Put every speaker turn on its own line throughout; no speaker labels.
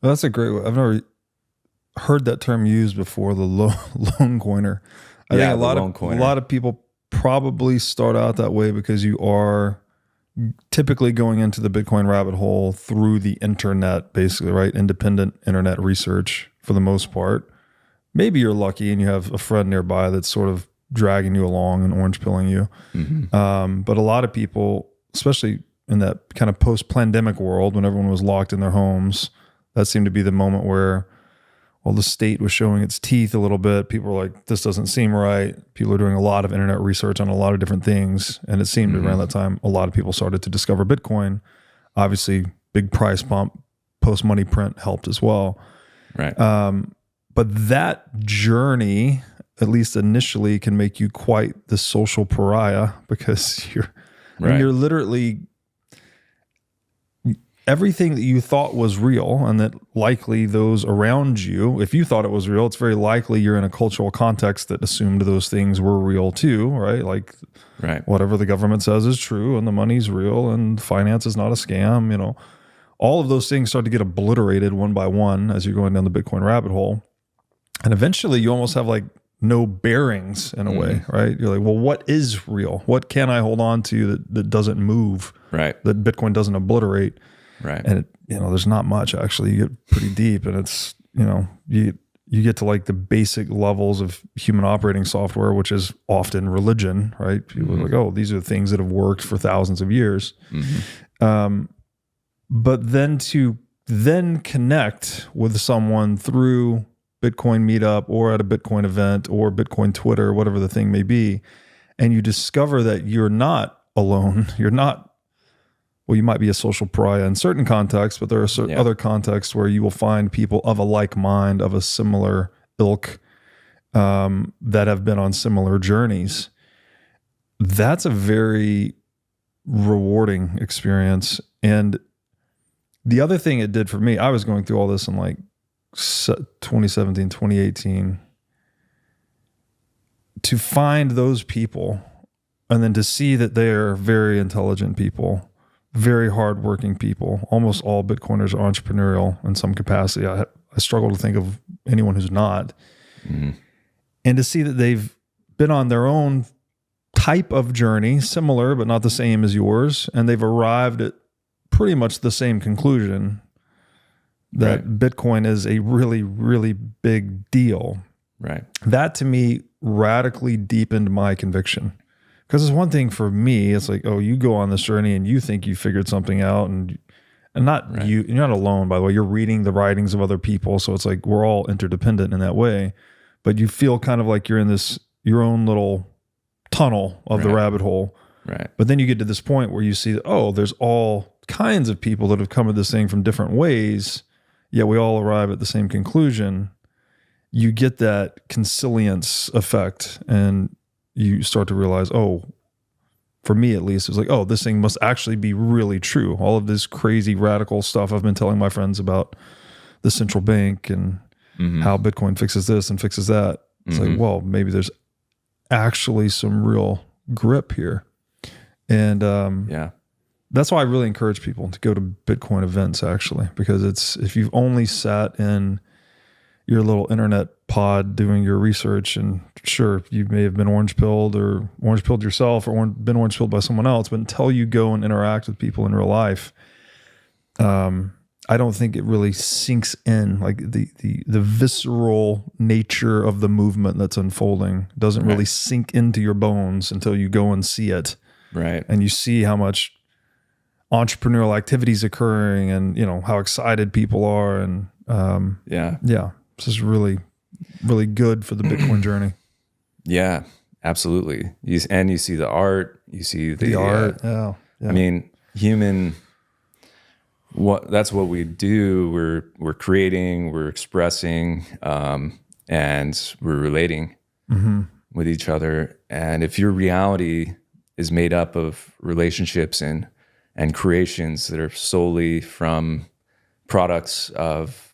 Well, that's a great one. I've never heard that term used before, the lone coiner. I think
Yeah, the lone
a
coiner.
lot of people probably start out that way because you are typically going into the Bitcoin rabbit hole through the internet, basically, right? Independent internet research for the most part. Maybe you're lucky and you have a friend nearby that's sort of dragging you along and orange pilling you. But a lot of people, especially in that kind of post-pandemic world when everyone was locked in their homes, that seemed to be the moment where, well, the state was showing its teeth a little bit. People were like, this doesn't seem right. People are doing a lot of internet research on a lot of different things. And it seemed around that time, a lot of people started to discover Bitcoin. Obviously, big price bump, post-money print helped as well.
Right.
But that journey, at least initially, can make you quite the social pariah because you're literally everything that you thought was real, and that likely those around you, if you thought it was real, it's very likely you're in a cultural context that assumed those things were real too, right? Like whatever the government says is true and the money's real and finance is not a scam, you know. All of those things start to get obliterated one by one as you're going down the Bitcoin rabbit hole. And eventually you almost have like no bearings in a way, right? You're like, well, what is real? What can I hold on to that doesn't move,
right?
That Bitcoin doesn't obliterate.
Right.
And there's not much actually. You get pretty deep, and it's, you get to like the basic levels of human operating software, which is often religion, right? People are like, oh, these are the things that have worked for thousands of years. But then to connect with someone through Bitcoin meetup or at a Bitcoin event or Bitcoin Twitter, whatever the thing may be, and you discover that you're not alone. You're not, well, you might be a social pariah in certain contexts, but there are certain other contexts where you will find people of a like mind, of a similar ilk, that have been on similar journeys. That's a very rewarding experience. And the other thing it did for me, I was going through all this in like 2017, 2018, to find those people and then to see that they're very intelligent people, very hardworking people. Almost all Bitcoiners are entrepreneurial in some capacity. I struggle to think of anyone who's not. And to see that they've been on their own type of journey, similar but not the same as yours, and they've arrived at pretty much the same conclusion that Bitcoin is a really, really big deal.
Right.
That to me radically deepened my conviction. Because it's one thing for me, it's like, oh, you go on this journey and you think you figured something out, and not you're not alone, by the way. You're reading the writings of other people. So it's like we're all interdependent in that way. But you feel kind of like you're in this, your own little tunnel of the rabbit hole.
Right.
But then you get to this point where you see that, oh, there's all kinds of people that have come at this thing from different ways, yet we all arrive at the same conclusion. You get that consilience effect, and you start to realize, oh, for me at least, it was like, oh, this thing must actually be really true. All of this crazy radical stuff I've been telling my friends about the central bank and how Bitcoin fixes this and fixes that. It's like, well, maybe there's actually some real grip here. And that's why I really encourage people to go to Bitcoin events, actually, because it's, if you've only sat in your little internet pod doing your research, and sure, you may have been orange pilled yourself or been orange pilled by someone else, but until you go and interact with people in real life, I don't think it really sinks in. Like the visceral nature of the movement that's unfolding doesn't really sink into your bones until you go and see it. Right. And you see how much entrepreneurial activity is occurring, and how excited people are. And this is really, really good for the Bitcoin journey.
Yeah, absolutely. You see the art, you see the art.
Yeah.
I mean, that's what we do. We're creating, we're expressing, and we're relating with each other. And if your reality is made up of relationships and creations that are solely from products of,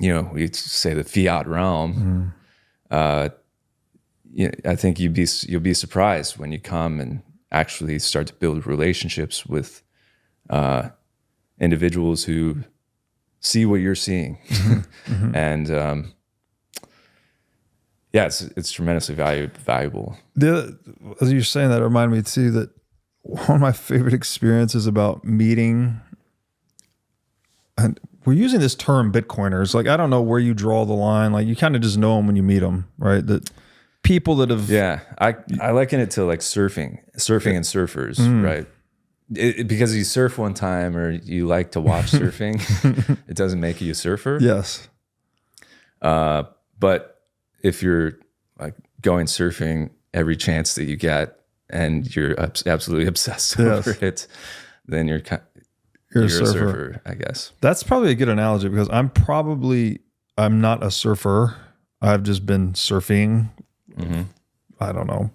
we say the fiat realm, I think you'll be surprised when you come and actually start to build relationships with individuals who see what you're seeing. And yeah, it's tremendously valuable.
As you're saying that, it reminded me too that one of my favorite experiences about meeting, and we're using this term Bitcoiners. Like, I don't know where you draw the line. Like, you kind of just know them when you meet them, right? That people that have...
Yeah, I liken it to like surfing and surfers, right? Because you surf one time or you like to watch surfing, it doesn't make you a surfer.
Yes.
But if you're like going surfing every chance that you get and you're absolutely obsessed over it, then you're a surfer, I guess.
That's probably a good analogy, because I'm not a surfer. I've just been surfing, I don't know,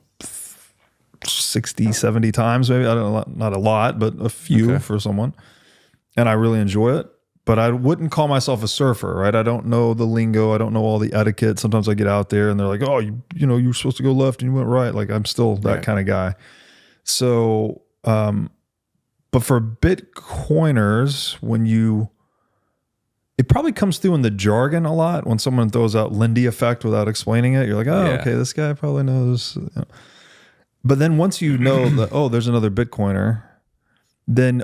60, 70 times maybe. I don't know, not a lot, but a few for someone. And I really enjoy it. But I wouldn't call myself a surfer, right? I don't know the lingo. I don't know all the etiquette. Sometimes I get out there and they're like, oh, you know, you were supposed to go left and you went right. Like, I'm still that kind of guy. So, but for Bitcoiners, it probably comes through in the jargon a lot when someone throws out Lindy effect without explaining it. You're like, oh, okay, this guy probably knows. You know. But then once you know that, oh, there's another Bitcoiner, then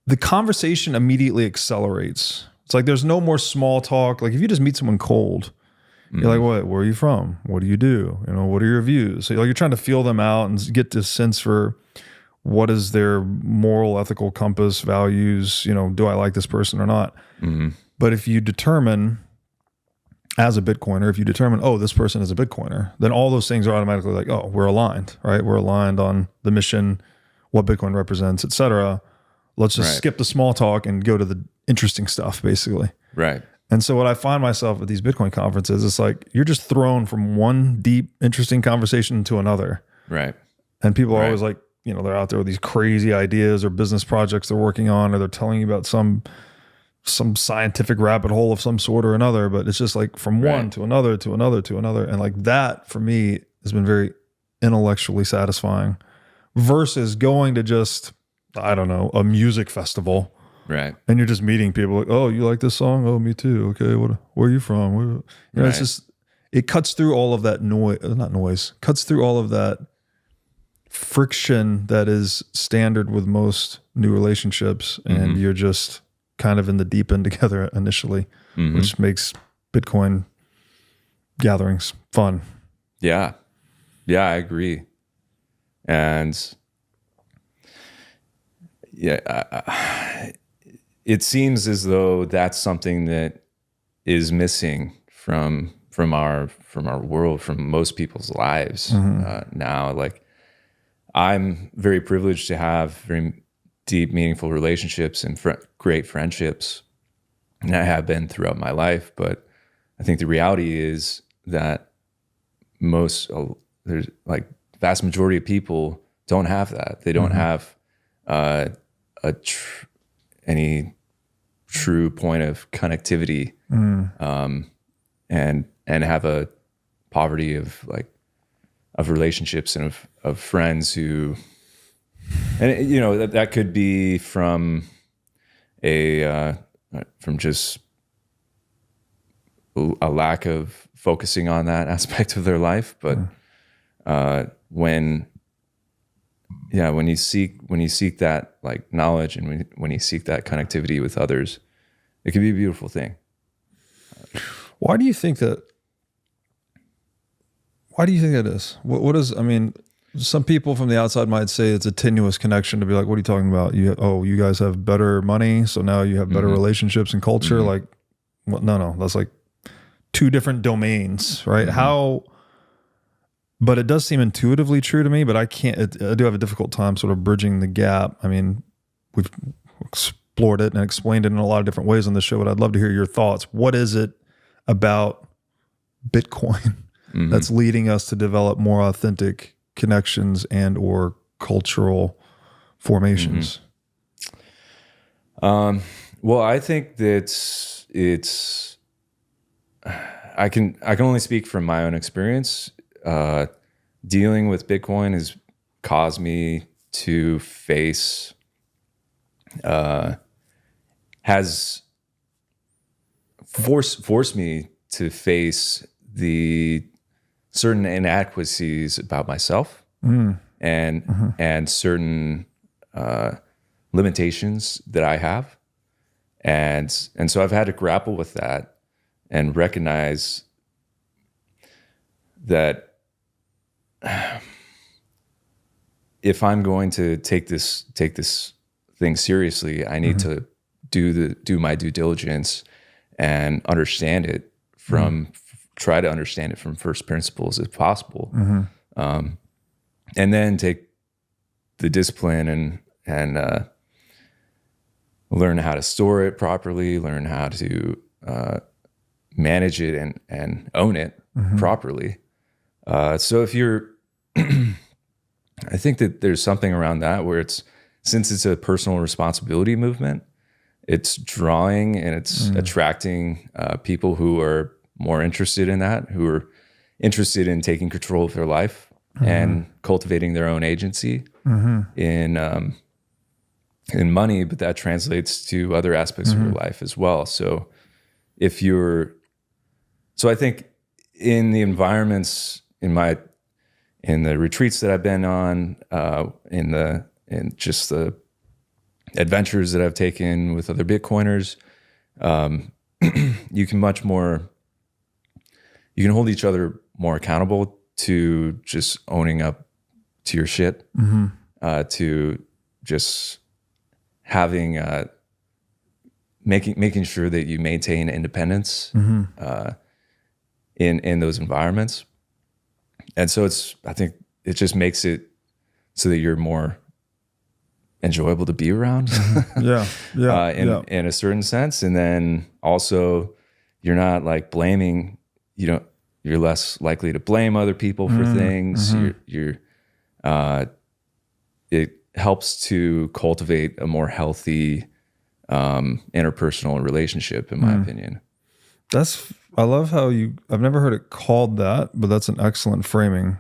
the conversation immediately accelerates. It's like there's no more small talk. Like, if you just meet someone cold, you're like, what? Where are you from? What do you do? You know, what are your views? So you're trying to feel them out and get this sense for what is their moral, ethical compass, values. You know, do I like this person or not? But if you determine, as a Bitcoiner, oh, this person is a Bitcoiner, then all those things are automatically like, oh, we're aligned, right? We're aligned on the mission, what Bitcoin represents, et cetera. Let's just skip the small talk and go to the interesting stuff, basically.
Right.
And so what I find myself at these Bitcoin conferences, it's like you're just thrown from one deep, interesting conversation to another.
Right.
And people are always like, you know, they're out there with these crazy ideas or business projects they're working on, or they're telling you about some scientific rabbit hole of some sort or another. But it's just like from one to another, to another, to another. And like that, for me, has been very intellectually satisfying versus going to just, I don't know, a music festival.
Right.
And you're just meeting people like, oh, you like this song? Oh, me too. Okay. Where are you from? You know, it's just, it cuts through all of that cuts through all of that friction that is standard with most new relationships. And you're just kind of in the deep end together initially, which makes Bitcoin gatherings fun.
Yeah. Yeah, I agree. And it seems as though that's something that is missing from our world, from most people's lives now. Like, I'm very privileged to have very deep, meaningful relationships and great friendships, and I have been throughout my life. But I think the reality is that there's like vast majority of people don't have that. They don't have any true point of connectivity, and have a poverty of relationships and of friends who, and you know, that could be from just a lack of focusing on that aspect of their life. But when you seek that like knowledge, and when you seek that connectivity with others, it can be a beautiful thing.
Why do you think that is? What is, I mean, some people from the outside might say it's a tenuous connection to be like, what are you talking about? You guys have better money, so now you have better relationships and culture. Like, well, no, that's like two different domains, right? But it does seem intuitively true to me, but I do have a difficult time sort of bridging the gap. I mean, we've explored it and explained it in a lot of different ways on the show, but I'd love to hear your thoughts. What is it about Bitcoin that's leading us to develop more authentic connections and or cultural formations?
Well, I think that it's I can only speak from my own experience. Dealing with Bitcoin has caused me to face has force me to face the certain inadequacies about myself and certain limitations that I have. And so I've had to grapple with that and recognize that if I'm going to take this thing seriously, I need to do my due diligence and understand it try to understand it from first principles if possible. And then take the discipline and learn how to store it properly, learn how to manage it and own it properly. So if you're, I think that there's something around that where since it's a personal responsibility movement, it's drawing and it's attracting people who are more interested in that, who are interested in taking control of their life and cultivating their own agency in money, but that translates to other aspects of your life as well. So I think in the environments, in the retreats that I've been on, in just the adventures that I've taken with other Bitcoiners, you can hold each other more accountable to just owning up to your shit, to just having making sure that you maintain independence in those environments. And so I think it just makes it so that you're more enjoyable to be around. In a certain sense. And then also you're not like blaming, you're less likely to blame other people for things. It helps to cultivate a more healthy interpersonal relationship, in my opinion.
I love how I've never heard it called that, but that's an excellent framing.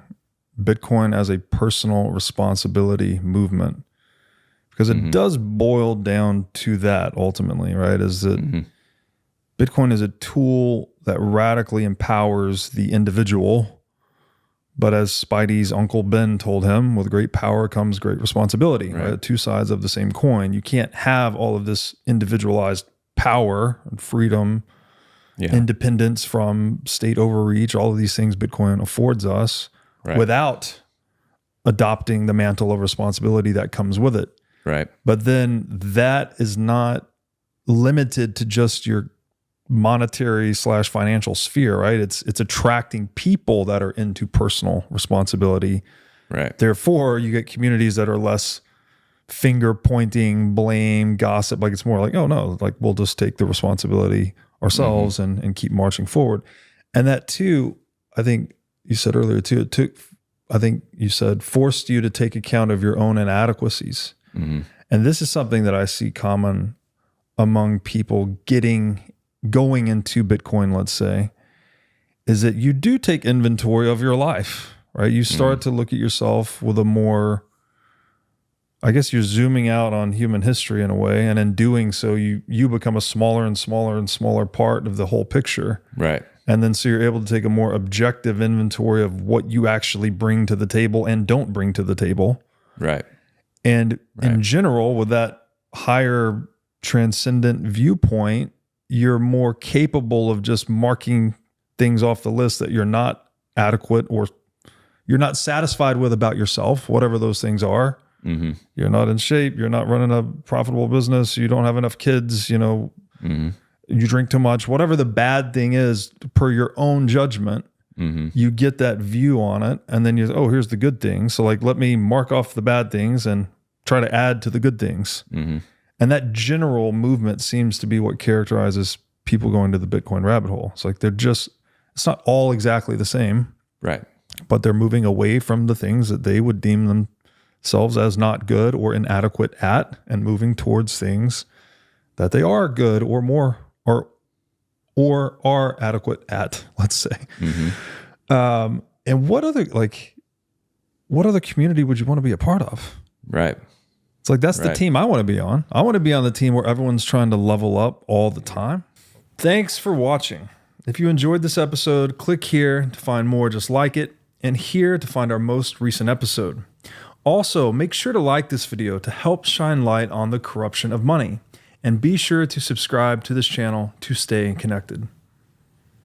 Bitcoin as a personal responsibility movement, because it does boil down to that ultimately, right? Is that Bitcoin is a tool that radically empowers the individual, but as Spidey's Uncle Ben told him, with great power comes great responsibility, right? Two sides of the same coin. You can't have all of this individualized power and freedom, independence from state overreach, all of these things Bitcoin affords us without adopting the mantle of responsibility that comes with it.
Right.
But then that is not limited to just your monetary / financial sphere, right? It's attracting people that are into personal responsibility.
Right.
Therefore, you get communities that are less finger pointing, blame, gossip. Like it's more like, oh no, like we'll just take the responsibility ourselves and keep marching forward. And that too, I think you said earlier too, forced you to take account of your own inadequacies. And this is something that I see common among people going into Bitcoin, let's say, is that you do take inventory of your life, right? You start to look at yourself with a more, I guess you're zooming out on human history in a way. And in doing so, you become a smaller and smaller and smaller part of the whole picture.
Right.
And then so you're able to take a more objective inventory of what you actually bring to the table and don't bring to the table.
Right.
And in general, with that higher transcendent viewpoint, you're more capable of just marking things off the list that you're not adequate or you're not satisfied with about yourself, whatever those things are. You're not in shape. You're not running a profitable business. You don't have enough kids, you drink too much, whatever the bad thing is per your own judgment, you get that view on it. And then here's the good things. So like, let me mark off the bad things and try to add to the good things. And that general movement seems to be what characterizes people going to the Bitcoin rabbit hole. It's like, it's not all exactly the same,
right?
But they're moving away from the things that they would deem themselves as not good or inadequate at, and moving towards things that they are good or more or are adequate at, let's say. And what other community would you want to be a part of?
Right.
It's like, that's the team I want to be on. I want to be on the team where everyone's trying to level up all the time. Thanks for watching. If you enjoyed this episode, click here to find more just like it, and here to find our most recent episode. Also, make sure to like this video to help shine light on the corruption of money, and be sure to subscribe to this channel to stay connected.